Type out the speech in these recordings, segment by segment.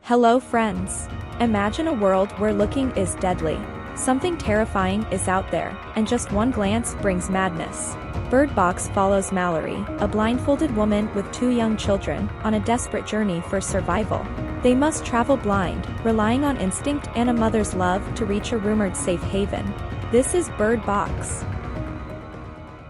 Hello friends. Imagine a world where looking is deadly. Something terrifying is out there, and just one glance brings madness. Bird Box follows Mallory, a blindfolded woman with two young children, on a desperate journey for survival. They must travel blind, relying on instinct and a mother's love to reach a rumored safe haven. This is Bird Box.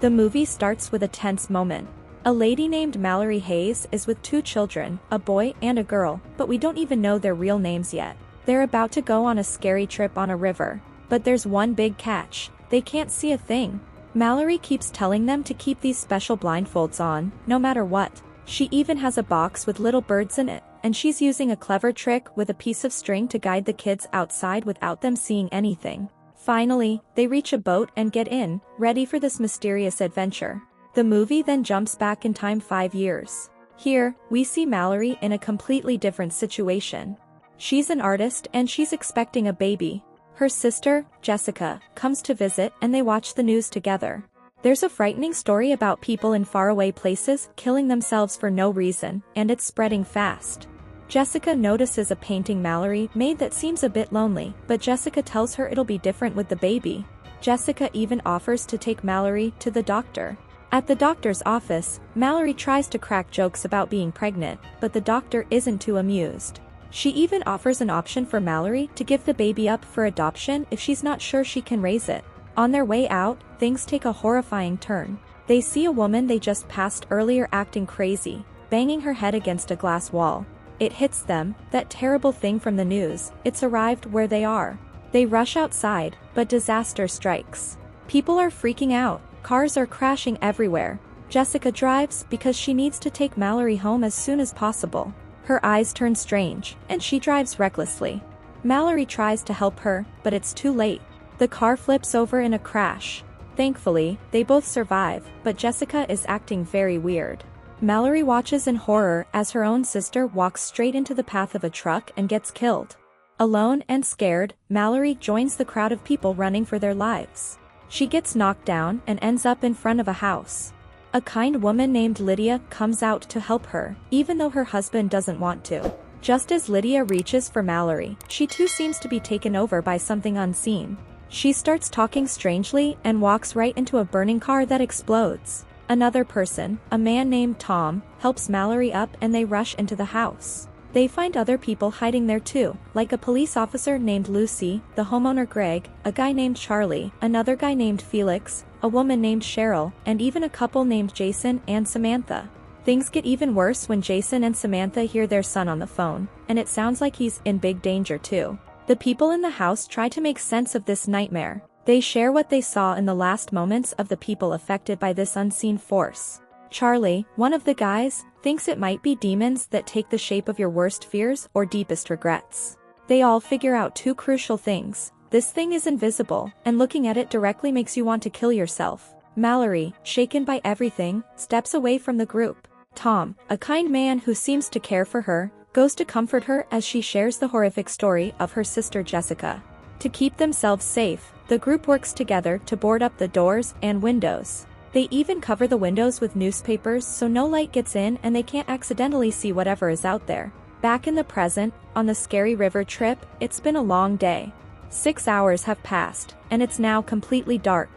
The movie starts with a tense moment. A lady named Mallory Hayes is with two children, a boy and a girl, but we don't even know their real names yet. They're about to go on a scary trip on a river. But there's one big catch: they can't see a thing. Mallory keeps telling them to keep these special blindfolds on, no matter what. She even has a box with little birds in it, and she's using a clever trick with a piece of string to guide the kids outside without them seeing anything. Finally, they reach a boat and get in, ready for this mysterious adventure. The movie then jumps back in time 5 years. Here, we see Mallory in a completely different situation. She's an artist and she's expecting a baby. Her sister, Jessica, comes to visit and they watch the news together. There's a frightening story about people in faraway places killing themselves for no reason, and it's spreading fast. Jessica notices a painting Mallory made that seems a bit lonely, but Jessica tells her it'll be different with the baby. Jessica even offers to take Mallory to the doctor. At the doctor's office, Mallory tries to crack jokes about being pregnant, but the doctor isn't too amused. She even offers an option for Mallory to give the baby up for adoption if she's not sure she can raise it. On their way out, things take a horrifying turn. They see a woman they just passed earlier acting crazy, banging her head against a glass wall. It hits them, that terrible thing from the news. It's arrived where they are. They rush outside, but disaster strikes. People are freaking out. Cars are crashing everywhere. Jessica drives because she needs to take Mallory home as soon as possible. Her eyes turn strange, and she drives recklessly. Mallory tries to help her, but it's too late. The car flips over in a crash. Thankfully, they both survive, but Jessica is acting very weird. Mallory watches in horror as her own sister walks straight into the path of a truck and gets killed. Alone and scared, Mallory joins the crowd of people running for their lives. She gets knocked down and ends up in front of a house. A kind woman named Lydia comes out to help her, even though her husband doesn't want to. Just as Lydia reaches for Mallory, she too seems to be taken over by something unseen. She starts talking strangely and walks right into a burning car that explodes. Another person, a man named Tom, helps Mallory up and they rush into the house. They find other people hiding there too, like a police officer named Lucy, the homeowner Greg, a guy named Charlie, another guy named Felix, a woman named Cheryl, and even a couple named Jason and Samantha. Things get even worse when Jason and Samantha hear their son on the phone, and it sounds like he's in big danger too. The people in the house try to make sense of this nightmare. They share what they saw in the last moments of the people affected by this unseen force. Charlie, one of the guys, thinks it might be demons that take the shape of your worst fears or deepest regrets. They all figure out two crucial things. This thing is invisible, and looking at it directly makes you want to kill yourself. Mallory, shaken by everything, steps away from the group. Tom, a kind man who seems to care for her, goes to comfort her as she shares the horrific story of her sister Jessica. To keep themselves safe, the group works together to board up the doors and windows. They even cover the windows with newspapers so no light gets in and they can't accidentally see whatever is out there. Back in the present, on the scary river trip, it's been a long day. 6 hours have passed, and it's now completely dark.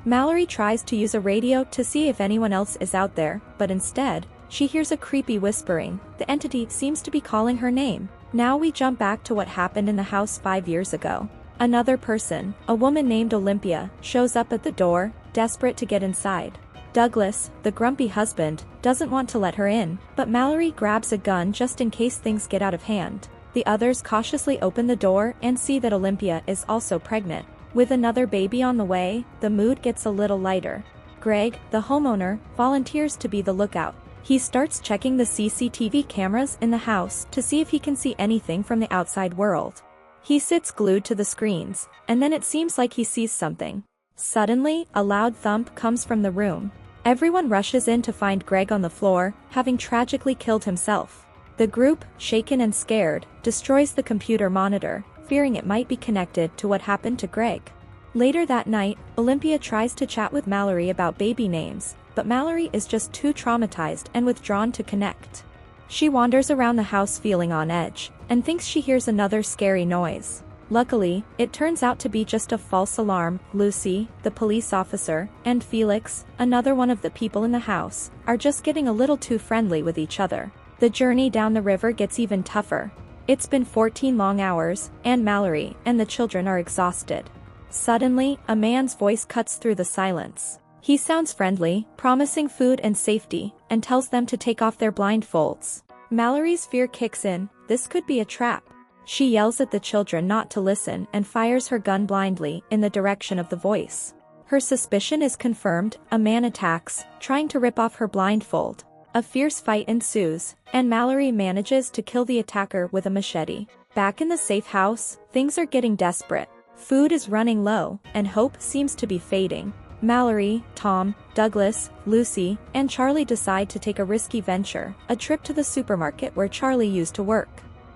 Mallory tries to use a radio to see if anyone else is out there, but instead, she hears a creepy whispering. The entity seems to be calling her name. Now we jump back to what happened in the house 5 years ago. Another person, a woman named Olympia, shows up at the door, desperate to get inside. Douglas, the grumpy husband, doesn't want to let her in, but Mallory grabs a gun just in case things get out of hand. The others cautiously open the door and see that Olympia is also pregnant. With another baby on the way, the mood gets a little lighter. Greg, the homeowner, volunteers to be the lookout. He starts checking the CCTV cameras in the house to see if he can see anything from the outside world. He sits glued to the screens, and then it seems like he sees something. Suddenly, a loud thump comes from the room. Everyone rushes in to find Greg on the floor, having tragically killed himself. The group, shaken and scared, destroys the computer monitor, fearing it might be connected to what happened to Greg. Later that night, Olympia tries to chat with Mallory about baby names, but Mallory is just too traumatized and withdrawn to connect. She wanders around the house feeling on edge, and thinks she hears another scary noise. Luckily, it turns out to be just a false alarm. Lucy, the police officer, and Felix, another one of the people in the house, are just getting a little too friendly with each other. The journey down the river gets even tougher. It's been 14 long hours, and Mallory and the children are exhausted. Suddenly, a man's voice cuts through the silence. He sounds friendly, promising food and safety, and tells them to take off their blindfolds. Mallory's fear kicks in. This could be a trap. She yells at the children not to listen and fires her gun blindly in the direction of the voice. Her suspicion is confirmed. A man attacks, trying to rip off her blindfold. A fierce fight ensues, and Mallory manages to kill the attacker with a machete. Back in the safe house, things are getting desperate. Food is running low, and hope seems to be fading. Mallory, Tom, Douglas, Lucy, and Charlie decide to take a risky venture, a trip to the supermarket where Charlie used to work.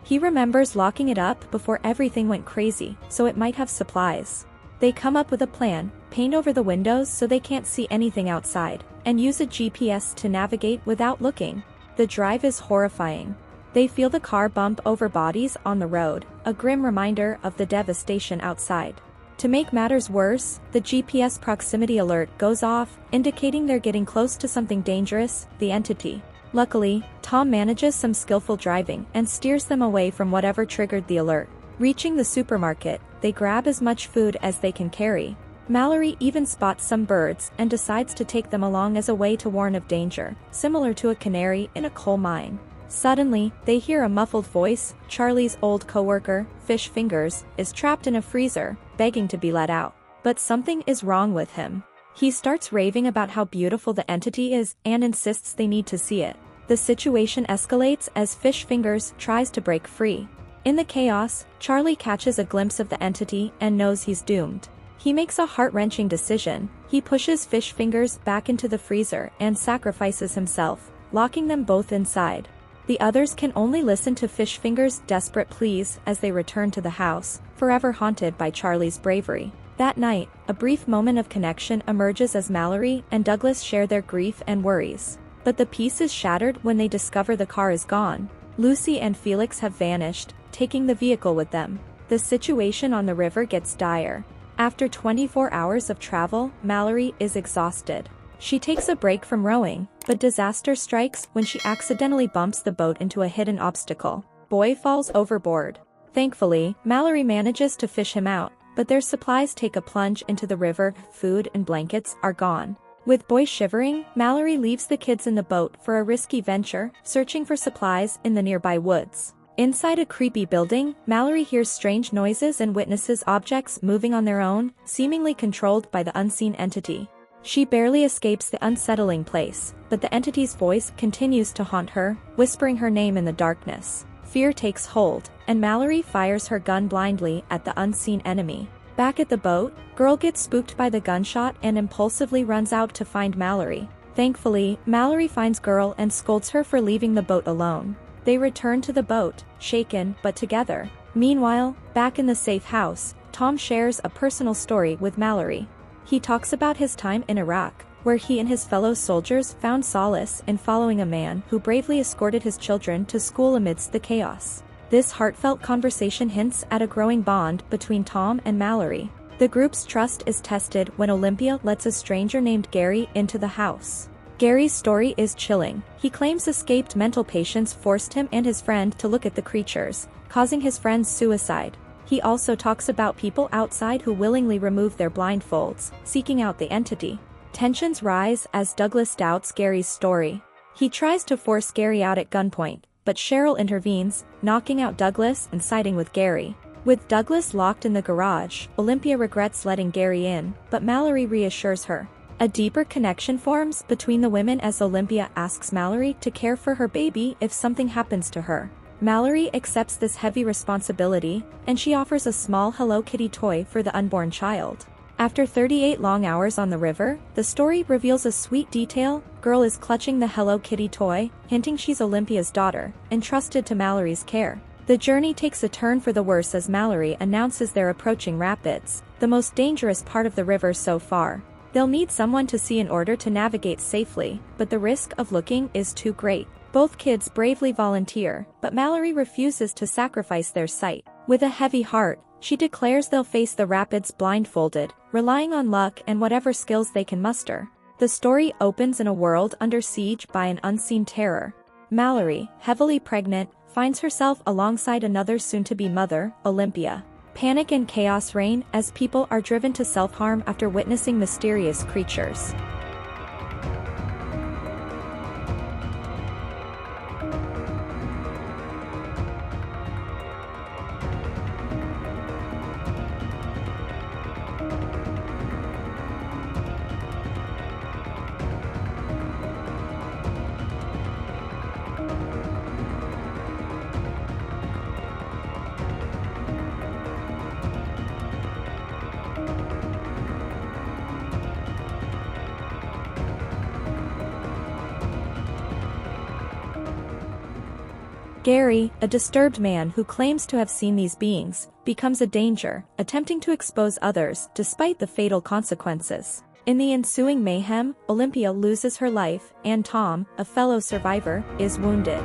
He remembers locking it up before everything went crazy, so it might have supplies. They come up with a plan, paint over the windows so they can't see anything outside, and use a GPS to navigate without looking. The drive is horrifying. They feel the car bump over bodies on the road, a grim reminder of the devastation outside. To make matters worse, the GPS proximity alert goes off, indicating they're getting close to something dangerous, the entity. Luckily, Tom manages some skillful driving and steers them away from whatever triggered the alert. Reaching the supermarket, they grab as much food as they can carry. Mallory even spots some birds and decides to take them along as a way to warn of danger, similar to a canary in a coal mine. Suddenly, they hear a muffled voice. Charlie's old coworker, Fish Fingers, is trapped in a freezer, begging to be let out. But something is wrong with him. He starts raving about how beautiful the entity is and insists they need to see it. The situation escalates as Fish Fingers tries to break free. In the chaos, Charlie catches a glimpse of the entity and knows he's doomed. He makes a heart-wrenching decision. He pushes Fish Fingers back into the freezer and sacrifices himself, locking them both inside. The others can only listen to Fish Fingers' desperate pleas as they return to the house, forever haunted by Charlie's bravery. That night, a brief moment of connection emerges as Mallory and Douglas share their grief and worries. But the peace is shattered when they discover the car is gone. Lucy and Felix have vanished, taking the vehicle with them. The situation on the river gets dire. After 24 hours of travel, Mallory is exhausted. She takes a break from rowing, but disaster strikes when she accidentally bumps the boat into a hidden obstacle. Boy falls overboard. Thankfully, Mallory manages to fish him out, but their supplies take a plunge into the river. Food and blankets are gone. With Boy shivering, Mallory leaves the kids in the boat for a risky venture, searching for supplies in the nearby woods. Inside a creepy building, Mallory hears strange noises and witnesses objects moving on their own, seemingly controlled by the unseen entity. She barely escapes the unsettling place, but the entity's voice continues to haunt her, whispering her name in the darkness. Fear takes hold, and Mallory fires her gun blindly at the unseen enemy. Back at the boat, Girl gets spooked by the gunshot and impulsively runs out to find Mallory. Thankfully, Mallory finds Girl and scolds her for leaving the boat alone. They return to the boat, shaken but together. Meanwhile, back in the safe house, Tom shares a personal story with Mallory. He talks about his time in Iraq, where he and his fellow soldiers found solace in following a man who bravely escorted his children to school amidst the chaos. This heartfelt conversation hints at a growing bond between Tom and Mallory. The group's trust is tested when Olympia lets a stranger named Gary into the house. Gary's story is chilling. He claims escaped mental patients forced him and his friend to look at the creatures, causing his friend's suicide. He also talks about people outside who willingly remove their blindfolds, seeking out the entity. Tensions rise as Douglas doubts Gary's story. He tries to force Gary out at gunpoint, but Cheryl intervenes, knocking out Douglas and siding with Gary. With Douglas locked in the garage, Olympia regrets letting Gary in, but Mallory reassures her. A deeper connection forms between the women as Olympia asks Mallory to care for her baby if something happens to her. Mallory accepts this heavy responsibility, and she offers a small Hello Kitty toy for the unborn child. After 38 long hours on the river, the story reveals a sweet detail. Girl is clutching the Hello Kitty toy, hinting she's Olympia's daughter, entrusted to Mallory's care. The journey takes a turn for the worse as Mallory announces they're approaching rapids, the most dangerous part of the river so far. They'll need someone to see in order to navigate safely, but the risk of looking is too great. Both kids bravely volunteer, but Mallory refuses to sacrifice their sight. With a heavy heart, she declares they'll face the rapids blindfolded, relying on luck and whatever skills they can muster. The story opens in a world under siege by an unseen terror. Mallory, heavily pregnant, finds herself alongside another soon-to-be mother, Olympia. Panic and chaos reign as people are driven to self-harm after witnessing mysterious creatures. Gary, a disturbed man who claims to have seen these beings, becomes a danger, attempting to expose others despite the fatal consequences. In the ensuing mayhem, Olympia loses her life, and Tom, a fellow survivor, is wounded.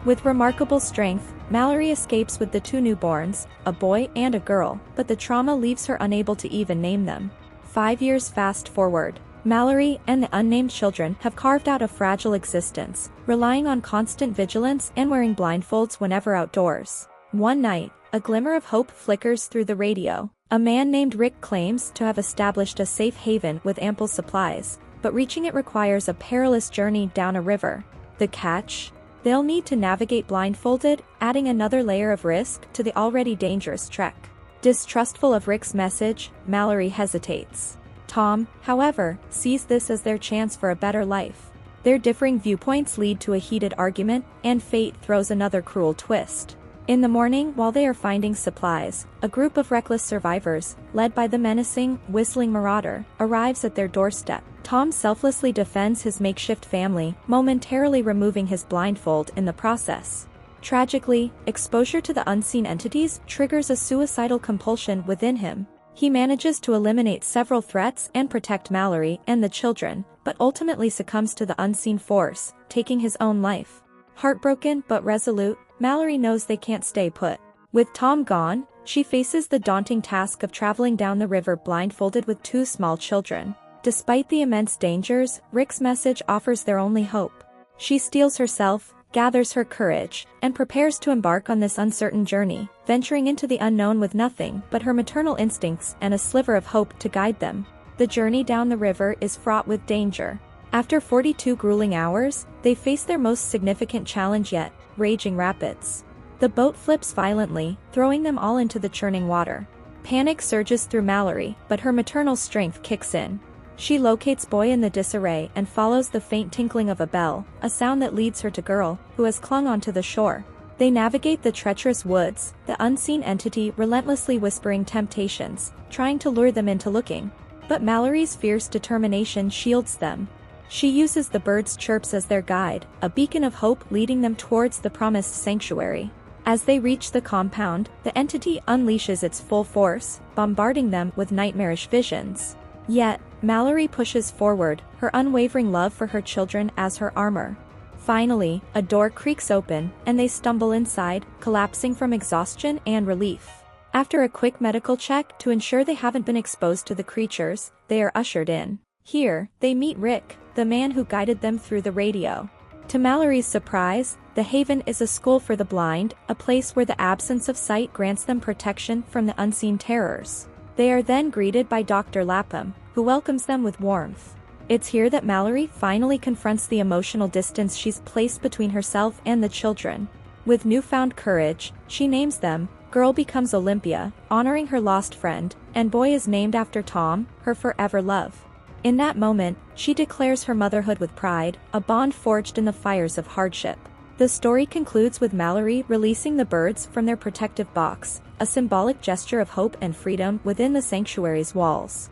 With remarkable strength, Mallory escapes with the two newborns, a boy and a girl, but the trauma leaves her unable to even name them. 5 years fast forward. Mallory and the unnamed children have carved out a fragile existence, relying on constant vigilance and wearing blindfolds whenever outdoors. One night, a glimmer of hope flickers through the radio. A man named Rick claims to have established a safe haven with ample supplies, but reaching it requires a perilous journey down a river. The catch? They'll need to navigate blindfolded, adding another layer of risk to the already dangerous trek. Distrustful of Rick's message, Mallory hesitates. Tom, however, sees this as their chance for a better life. Their differing viewpoints lead to a heated argument, and fate throws another cruel twist. In the morning, while they are finding supplies, a group of reckless survivors, led by the menacing, whistling marauder, arrives at their doorstep. Tom selflessly defends his makeshift family, momentarily removing his blindfold in the process. Tragically, exposure to the unseen entities triggers a suicidal compulsion within him. He manages to eliminate several threats and protect Mallory and the children, but ultimately succumbs to the unseen force, taking his own life. Heartbroken but resolute, Mallory knows they can't stay put. With Tom gone, she faces the daunting task of traveling down the river blindfolded with two small children. Despite the immense dangers, Rick's message offers their only hope. She steels herself, gathers her courage, and prepares to embark on this uncertain journey, venturing into the unknown with nothing but her maternal instincts and a sliver of hope to guide them. The journey down the river is fraught with danger. After 42 grueling hours, they face their most significant challenge yet, raging rapids. The boat flips violently, throwing them all into the churning water. Panic surges through Mallory, but her maternal strength kicks in. She locates Boy in the disarray and follows the faint tinkling of a bell, a sound that leads her to Girl, who has clung onto the shore. They navigate the treacherous woods, the unseen entity relentlessly whispering temptations, trying to lure them into looking. But Mallory's fierce determination shields them. She uses the birds' chirps as their guide, a beacon of hope leading them towards the promised sanctuary. As they reach the compound, the entity unleashes its full force, bombarding them with nightmarish visions. Yet, Mallory pushes forward, her unwavering love for her children as her armor. Finally, a door creaks open, and they stumble inside, collapsing from exhaustion and relief. After a quick medical check to ensure they haven't been exposed to the creatures, they are ushered in. Here, they meet Rick, the man who guided them through the radio. To Mallory's surprise, the haven is a school for the blind, a place where the absence of sight grants them protection from the unseen terrors. They are then greeted by Dr. Lapham, who welcomes them with warmth. It's here that Mallory finally confronts the emotional distance she's placed between herself and the children. With newfound courage, she names them. Girl becomes Olympia, honoring her lost friend, and boy is named after Tom, her forever love. In that moment, she declares her motherhood with pride, a bond forged in the fires of hardship. The story concludes with Mallory releasing the birds from their protective box, a symbolic gesture of hope and freedom within the sanctuary's walls.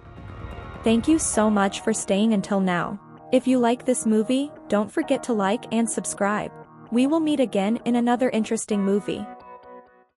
Thank you so much for staying until now. If you like this movie, don't forget to like and subscribe. We will meet again in another interesting movie.